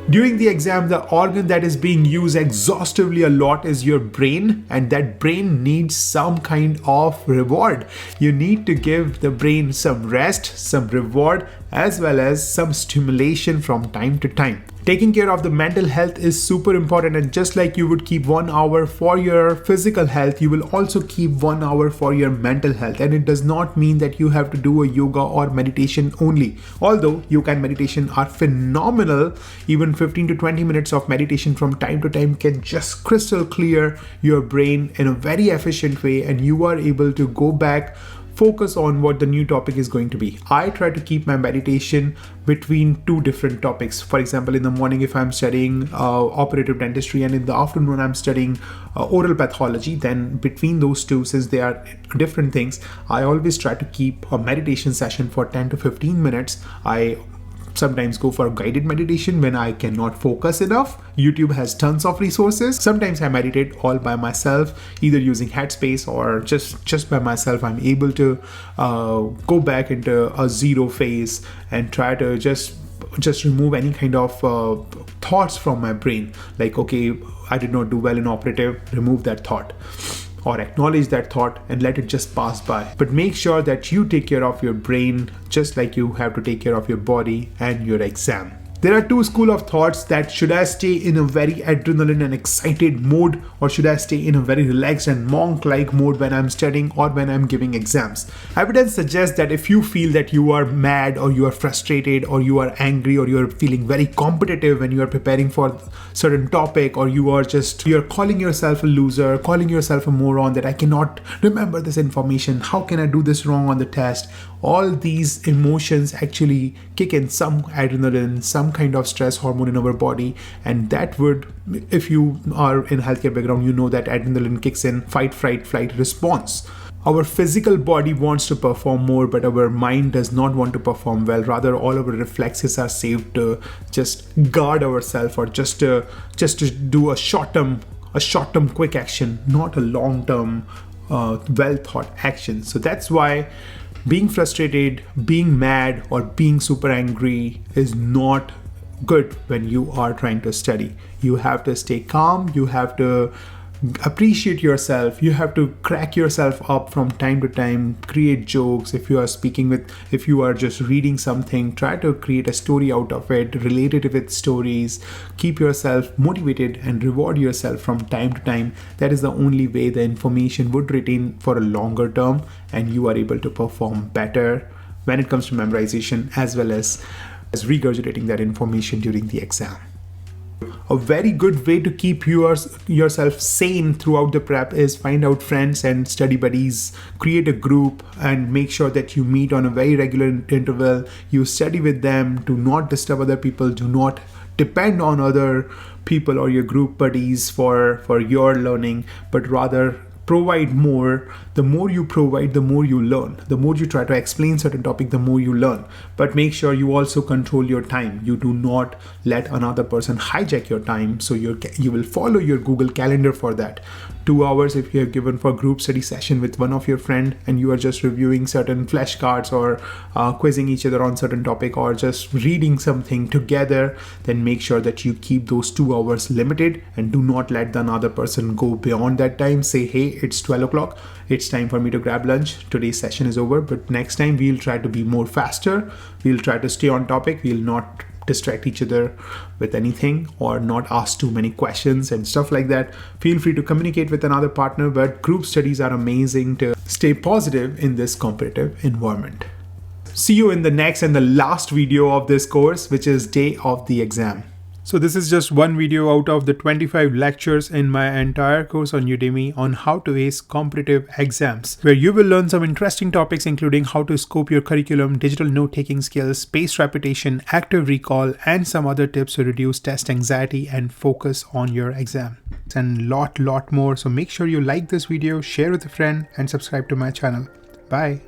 During the exam, the organ that is being used exhaustively a lot is your brain, and that brain needs some kind of reward. You need to give the brain some rest, some reward, as well as some stimulation from time to time. Taking care of the mental health is super important, and just like you would keep 1 hour for your physical health, you will also keep 1 hour for your mental health. And it does not mean that you have to do a yoga or meditation only. Although yoga and meditation are phenomenal, even 15 to 20 minutes of meditation from time to time can just crystal clear your brain in a very efficient way, and you are able to go back, focus on what the new topic is going to be. I try to keep my meditation between 2 different topics. For example, in the morning if I'm studying operative dentistry, and in the afternoon I'm studying oral pathology, then between those two, since they are different things, I always try to keep a meditation session for 10 to 15 minutes. I sometimes go for guided meditation when I cannot focus enough. YouTube has tons of resources. Sometimes I meditate all by myself, either using Headspace or just by myself. I'm able to go back into a zero phase and try to just remove any kind of thoughts from my brain. Like, okay, I did not do well in operative, remove that thought, or acknowledge that thought and let it just pass by. But make sure that you take care of your brain just like you have to take care of your body and your exam. There are 2 schools of thoughts: that should I stay in a very adrenaline and excited mode, or should I stay in a very relaxed and monk-like mode when I'm studying or when I'm giving exams. Evidence suggests that if you feel that you are mad, or you are frustrated, or you are angry, or you're feeling very competitive when you are preparing for certain topic, or you're calling yourself a loser, calling yourself a moron, that I cannot remember this information, how can I do this wrong on the test? All these emotions actually kick in some adrenaline, some kind of stress hormone in our body, and that would, if you are in healthcare background, you know that adrenaline kicks in fight, fright, flight response. Our physical body wants to perform more, but our mind does not want to perform well. Rather, all our reflexes are saved to just guard ourselves, or just to do a short-term quick action, not a long-term well thought action. So that's why being frustrated, being mad, or being super angry is not good when you are trying to study. You have to stay calm, you have to appreciate yourself, you have to crack yourself up from time to time, create jokes. If you are just reading something, try to create a story out of it, relate it with stories, keep yourself motivated and reward yourself from time to time. That is the only way the information would retain for a longer term, and you are able to perform better when it comes to memorization, as well as regurgitating that information during the exam. A very good way to keep yourself sane throughout the prep is find out friends and study buddies, create a group, and make sure that you meet on a very regular interval. You study with them, do not disturb other people, do not depend on other people or your group buddies for your learning, but rather provide more. The more you provide, the more you learn. The more you try to explain certain topic, the more you learn. But make sure you also control your time. You do not let another person hijack your time. So you will follow your Google Calendar for that. 2 hours if you have given for group study session with one of your friend, and you are just reviewing certain flashcards, or quizzing each other on certain topic, or just reading something together, then make sure that you keep those 2 hours limited, and do not let the another person go beyond that time. Say, hey, it's 12 o'clock, it's time for me to grab lunch, today's session is over. But next time we'll try to be more faster, we'll try to stay on topic, we'll not distract each other with anything, or not ask too many questions and stuff like that. Feel free to communicate with another partner, but group studies are amazing to stay positive in this competitive environment. See you in the next and the last video of this course, which is day of the exam. So this is just one video out of the 25 lectures in my entire course on Udemy on how to ace competitive exams, where you will learn some interesting topics including how to scope your curriculum, digital note-taking skills, spaced repetition, active recall, and some other tips to reduce test anxiety and focus on your exam. And lot more. So make sure you like this video, share with a friend, and subscribe to my channel. Bye.